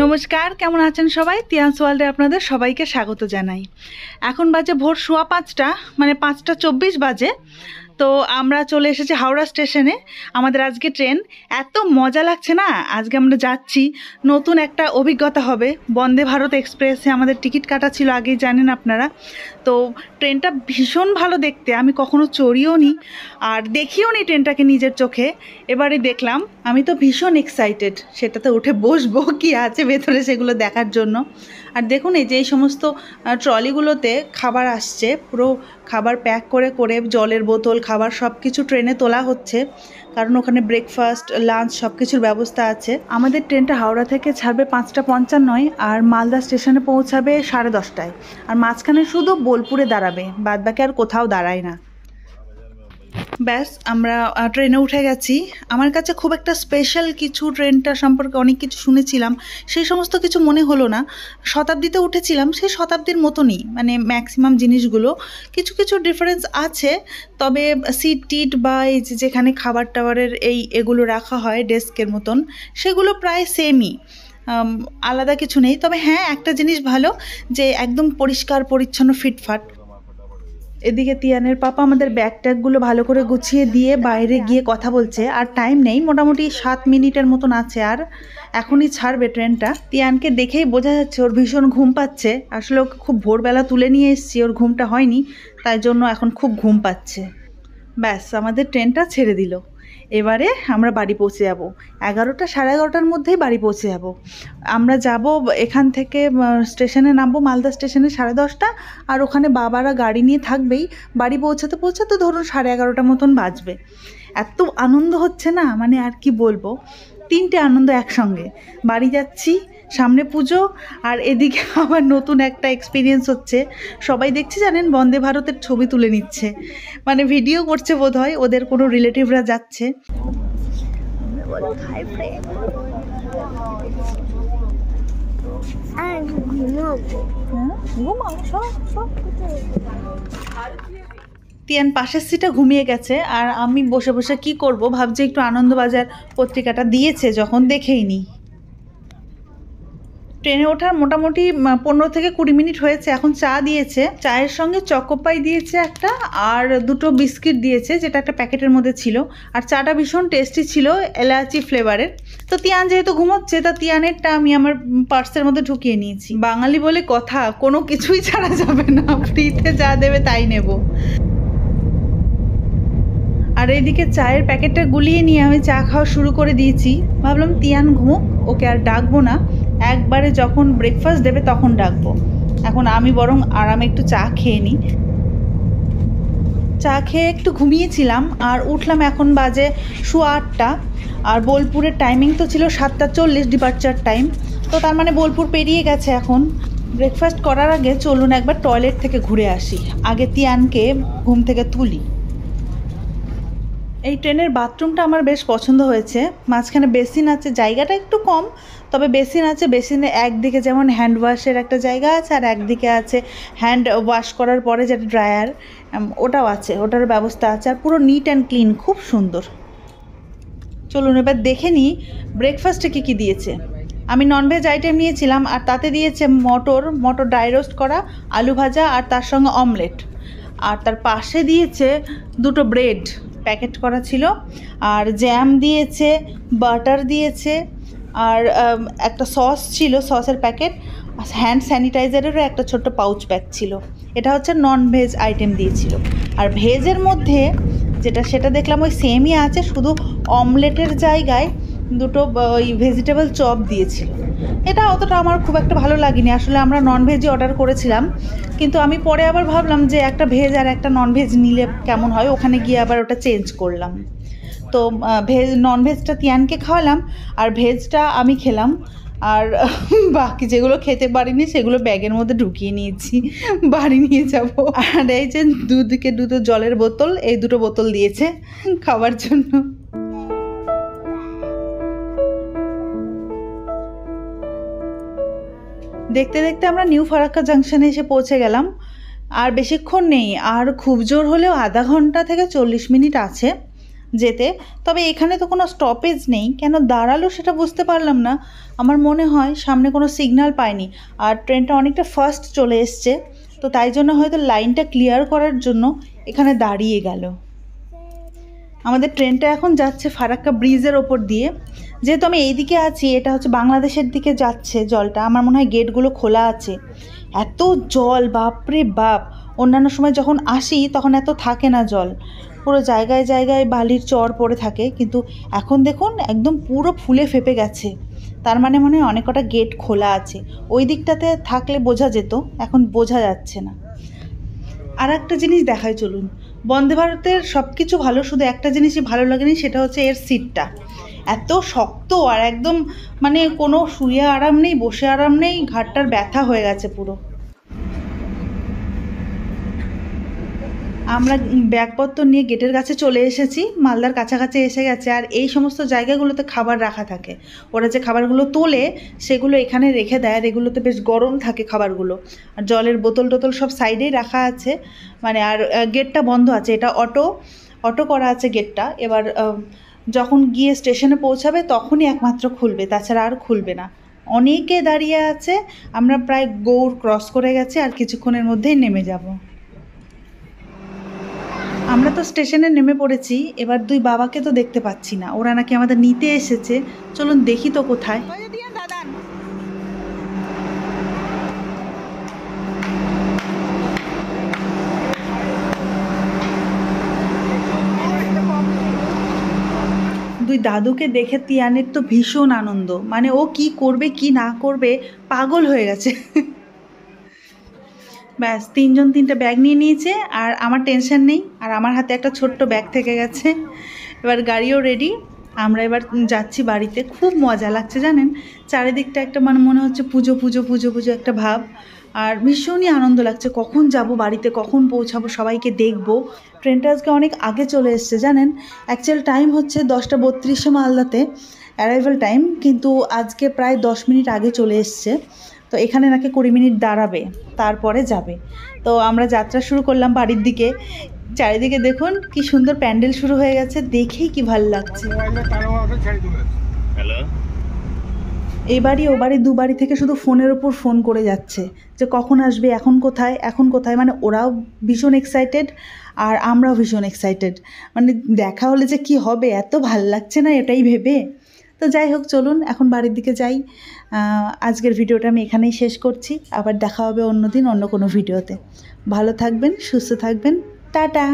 নমস্কার, কেমন আছেন সবাই? তিয়ান্স ওয়ার্ল্ডে আপনাদের সবাইকে স্বাগত জানাই। এখন বাজে ভোর 5:15, মানে 5:24 বাজে। তো আমরা চলে এসেছি হাওড়া স্টেশনে। আমাদের আজকে ট্রেন। এত মজা লাগছে না, আজকে আমরা যাচ্ছি, নতুন একটা অভিজ্ঞতা হবে। বন্দে ভারত এক্সপ্রেসে আমাদের টিকিট কাটা ছিল, আগেই জানেন আপনারা। তো ট্রেনটা ভীষণ ভালো দেখতে, আমি কখনো চড়িও নি আর দেখিও নি ট্রেনটাকে নিজের চোখে, এবারে দেখলাম। আমি তো ভীষণ এক্সাইটেড সেটাতে উঠে বসবো, কি আছে ভেতরে সেগুলো দেখার জন্য। আর দেখুন, এই যে এই সমস্ত ট্রলিগুলোতে খাবার আসছে, পুরো খাবার প্যাক করে করে, জলের বোতল, খাবার সব কিছু ট্রেনে তোলা হচ্ছে, কারণ ওখানে ব্রেকফাস্ট, লাঞ্চ সব কিছুর ব্যবস্থা আছে। আমাদের ট্রেনটা হাওড়া থেকে ছাড়বে 5:55 আর মালদা স্টেশনে পৌঁছাবে 10:30টায়। আর মাঝখানে শুধু বোলপুরে দাঁড়াবে, বাদবাকি আর কোথাও দাঁড়ায় না। ব্যাস, আমরা ট্রেনে উঠে গেছি। আমার কাছে খুব একটা স্পেশাল কিছু ট্রেনটা সম্পর্কে অনেক কিছু শুনেছিলাম, সেই সমস্ত কিছু মনে হলো না। শতাব্দীতে উঠেছিলাম, সেই শতাব্দীর মতনই, মানে ম্যাক্সিমাম জিনিসগুলো। কিছু কিছু ডিফারেন্স আছে, তবে সিট টিট বা এই যেখানে খাবার টাবারের এগুলো রাখা হয় ডেস্কের মতন, সেগুলো প্রায় সেমই, আলাদা কিছু নেই। তবে হ্যাঁ, একটা জিনিস ভালো, যে একদম পরিষ্কার পরিচ্ছন্ন, ফিটফাট। এদিকে তিয়ানের পাপা আমাদের ব্যাগ ট্যাগগুলো ভালো করে গুছিয়ে দিয়ে বাইরে গিয়ে কথা বলছে। আর টাইম নেই, মোটামুটি 7 মিনিটের মতন আছে, আর এখনই ছাড়বে ট্রেনটা। তিয়ানকে দেখেই বোঝা যাচ্ছে ওর ভীষণ ঘুম পাচ্ছে। আসলে ওকে খুব ভোরবেলা তুলে নিয়ে এসেছি, ওর ঘুমটা হয়নি, তাই জন্য এখন খুব ঘুম পাচ্ছে। ব্যাস, আমাদের ট্রেনটা ছেড়ে দিল। এবারে আমরা বাড়ি পৌঁছে যাব 11টা, 11:30টার মধ্যেই বাড়ি পৌঁছে যাব। আমরা যাব এখান থেকে, স্টেশনে নামবো মালদা স্টেশনে 10:30টা, আর ওখানে বাবারা গাড়ি নিয়ে থাকবেই। বাড়ি পৌঁছাতে পৌঁছাতে ধরুন 11:30 মতন বাজবে। এত আনন্দ হচ্ছে না, মানে আর কি বলবো, 3টে আনন্দ একসঙ্গে। বাড়ি যাচ্ছি, সামনে পুজো, আর এদিকে আবার নতুন একটা এক্সপিরিয়েন্স হচ্ছে। সবাই দেখছি জানেন, বন্দে ভারতের ছবি তুলে নিচ্ছে, মানে ভিডিও করছে বোধহয়, ওদের কোনো রিলেটিভরা যাচ্ছে। তিয়ান পাশের সিটে ঘুমিয়ে গেছে, আর আমি বসে বসে কি করব ভাবছি, একটু আনন্দবাজার পত্রিকাটা দিয়েছে যখন, দেখেই নি। ট্রেনে ওঠার মোটামুটি 15 থেকে 20 মিনিট হয়েছে। এখন চা দিয়েছে, চায়ের সঙ্গে চকোপাই দিয়েছে একটা, আর 2টো বিস্কিট দিয়েছে, যেটা একটা প্যাকেটের মধ্যে ছিল। আর চাটা ভীষণ টেস্টি ছিল, এলাচি ফ্লেভারের। তো তিয়ান যেহেতু ঘুমোচ্ছে, তা তিয়ানেরটা আমি আমার পার্সের মধ্যে ঢুকিয়ে নিয়েছি। বাঙালি বলে কথা, কোনো কিছুই ছাড়া যাবে না, ফ্রিতে যা দেবে তাই নেব। আর এইদিকে চায়ের প্যাকেটটা গুলিয়ে নিয়ে আমি চা খাওয়া শুরু করে দিয়েছি। ভাবলাম তিয়ান ঘুমুক, ওকে আর ডাকবো না, একবারে যখন ব্রেকফাস্ট দেবে তখন ডাকবো। এখন আমি বরং আরামে একটু চা খেয়ে নিই। চা খেয়ে একটু ঘুমিয়েছিলাম, আর উঠলাম এখন বাজে 8:15। আর বোলপুরের টাইমিং তো ছিল 7:40 ডিপার্চার টাইম, তো তার মানে বোলপুর পেরিয়ে গেছে এখন। ব্রেকফাস্ট করার আগে চলুন একবার টয়লেট থেকে ঘুরে আসি, আগে তিয়ানকে ঘুম থেকে তুলি। এই ট্রেনের বাথরুমটা আমার বেশ পছন্দ হয়েছে। মাঝখানে বেসিন আছে, জায়গাটা একটু কম, তবে বেসিন আছে। বেসিনে একদিকে যেমন হ্যান্ড ওয়াশের একটা জায়গা আছে, আর একদিকে আছে হ্যান্ড ওয়াশ করার পরে যেটা ড্রায়ার, ওটাও আছে, ওটার ব্যবস্থা আছে। আর পুরো নিট অ্যান্ড ক্লিন, খুব সুন্দর। চলুন এবার দেখে নিই ব্রেকফাস্টে কী কী দিয়েছে। আমি ননভেজ আইটেম নিয়েছিলাম, আর তাতে দিয়েছে মটর ড্রাই রোস্ট করা, আলু ভাজা, আর তার সঙ্গে অমলেট। আর তার পাশে দিয়েছে 2টো ব্রেড প্যাকেট করা ছিল, আর জ্যাম দিয়েছে, বাটার দিয়েছে, আর একটা সস ছিল, সসের প্যাকেট, হ্যান্ড স্যানিটাইজারেরও একটা ছোট্ট পাউচ প্যাক ছিল। এটা হচ্ছে নন ভেজ আইটেম দিয়েছিল। আর ভেজের মধ্যে সেটা দেখলাম ওই সেমই আছে, শুধু অমলেটের জায়গায় 2টো ওই ভেজিটেবল চপ দিয়েছিল। এটা অতটা আমার খুব একটা ভালো লাগেনি, আসলে আমরা নন ভেজই অর্ডার করেছিলাম। কিন্তু আমি পরে আবার ভাবলাম যে একটা ভেজ আর একটা নন ভেজ নিলে কেমন হয়, ওখানে গিয়ে আবার ওটা চেঞ্জ করলাম। তো নন ভেজটা তিয়ানকে খাওয়ালাম, আর ভেজটা আমি খেলাম। আর বাকি যেগুলো খেতে পারিনি সেগুলো ব্যাগের মধ্যে ঢুকিয়ে নিয়েছি, বাড়ি নিয়ে যাব। আর এই যে দুদিকে 2টো জলের বোতল, এই 2টো বোতল দিয়েছে খাওয়ার জন্য। দেখতে দেখতে আমরা নিউ ফারাক্কা জাংশনে এসে পৌঁছে গেলাম। আর বেশিক্ষণ নেই, আর খুব জোর হলেও আধা ঘন্টা থেকে 40 মিনিট আছে। যেতে। তবে এখানে তো কোনো স্টপেজ নেই, কেন দাঁড়ালো সেটা বুঝতে পারলাম না। আমার মনে হয় সামনে কোনো সিগন্যাল পায়নি, আর ট্রেনটা অনেকটা ফাস্ট চলে এসছে, তো তাই জন্য হয়তো লাইনটা ক্লিয়ার করার জন্য এখানে দাঁড়িয়ে গেল। আমাদের ট্রেনটা এখন যাচ্ছে ফারাক্কা ব্রিজের ওপর দিয়ে। যেহেতু আমি এইদিকে আছি, এটা হচ্ছে বাংলাদেশের দিকে যাচ্ছে জলটা, আমার মনে হয় গেটগুলো খোলা আছে। এত জল, বাপরে বাপ! অন্যান্য সময় যখন আসি তখন এত থাকে না জল, পুরো জায়গায় জায়গায় বালির চর পড়ে থাকে, কিন্তু এখন দেখুন একদম পুরো ফুলে ফেপে গেছে। তার মানে মনে হয় অনেক কটা গেট খোলা আছে। ওই দিকটাতে থাকলে বোঝা যেত, এখন বোঝা যাচ্ছে না। আর একটা জিনিস দেখায় চলুন। বন্দে ভারতের সব কিছু ভালো, শুধু একটা জিনিসই ভালো লাগেনি, সেটা হচ্ছে এর সিটটা এত শক্ত, আর একদম মানে কোনো শুয়ে আরাম নেই, বসে আরাম নেই, ঘাটটার ব্যথা হয়ে গেছে পুরো। আমরা ব্যাগপত্র নিয়ে গেটের কাছে চলে এসেছি, মালদার কাছাকাছি এসে গেছে। আর এই সমস্ত জায়গাগুলোতে খাবার রাখা থাকে, ওরা যে খাবারগুলো তোলে সেগুলো এখানে রেখে দেয়, আর এগুলোতে বেশ গরম থাকে খাবারগুলো। আর জলের বোতল টোতল সব সাইডেই রাখা আছে, মানে আর গেটটা বন্ধ আছে, এটা অটো করা আছে গেটটা। এবার যখন গিয়ে স্টেশনে পৌঁছাবে তখনই একমাত্র খুলবে, তাছাড়া আর খুলবে না। অনেকে দাঁড়িয়ে আছে, আমরা প্রায় গৌড় ক্রস করে গেছি, আর কিছুক্ষণের মধ্যেই নেমে যাব। আমরা তো স্টেশনে নেমে পড়েছি, এবার দুই বাবাকে তো দেখতে পাচ্ছি না, ওরা নাকি আমাদের নিতে এসেছে। চলুন দেখি তো কোথায়। দুই দাদুকে দেখে তিয়ানের তো ভীষণ আনন্দ, মানে ও কি করবে কি না করবে পাগল হয়ে গেছে। ব্যাস, তিনজন তিনটে ব্যাগ নিয়ে নিয়েছে, আর আমার টেনশন নেই, আর আমার হাতে একটা ছোট্ট ব্যাগ থেকে গেছে। এবার গাড়িও রেডি, আমরা এবার যাচ্ছি বাড়িতে। খুব মজা লাগছে জানেন, চারিদিকটা একটা মানে মনে হচ্ছে পুজো পুজো পুজো পুজো একটা ভাব, আর ভীষণই আনন্দ লাগছে। কখন যাব বাড়িতে, কখন পৌঁছাবো, সবাইকে দেখবো। ট্রেনটা আজকে অনেক আগে চলে এসছে জানেন, অ্যাকচুয়াল টাইম হচ্ছে 10:32 মালদাতে অ্যারাইভাল টাইম, কিন্তু আজকে প্রায় 10 মিনিট আগে চলে এসছে। তো এখানে নাকি 20 মিনিট দাঁড়াবে, তারপরে যাবে। তো আমরা যাত্রা শুরু করলাম বাড়ির দিকে। চারিদিকে দেখুন কি সুন্দর প্যান্ডেল শুরু হয়ে গেছে, দেখেই কি ভালো লাগছে। এই বাড়ি ও বাড়ি দু বাড়ি থেকে শুধু ফোনের ওপর ফোন করে যাচ্ছে যে কখন আসবে, এখন কোথায়, এখন কোথায়। মানে ওরাও ভীষণ এক্সাইটেড, আর আমরাও ভীষণ এক্সাইটেড। মানে দেখা হলে যে কি হবে, এত ভাল লাগছে না এটাই ভেবে। তো যাই হোক, চলুন এখন বাড়ির দিকে যাই। আজকের ভিডিওটা আমি এখানেই শেষ করছি, আবার দেখা হবে অন্য দিন অন্য কোনো ভিডিওতে। ভালো থাকবেন, সুস্থ থাকবেন, টাটা।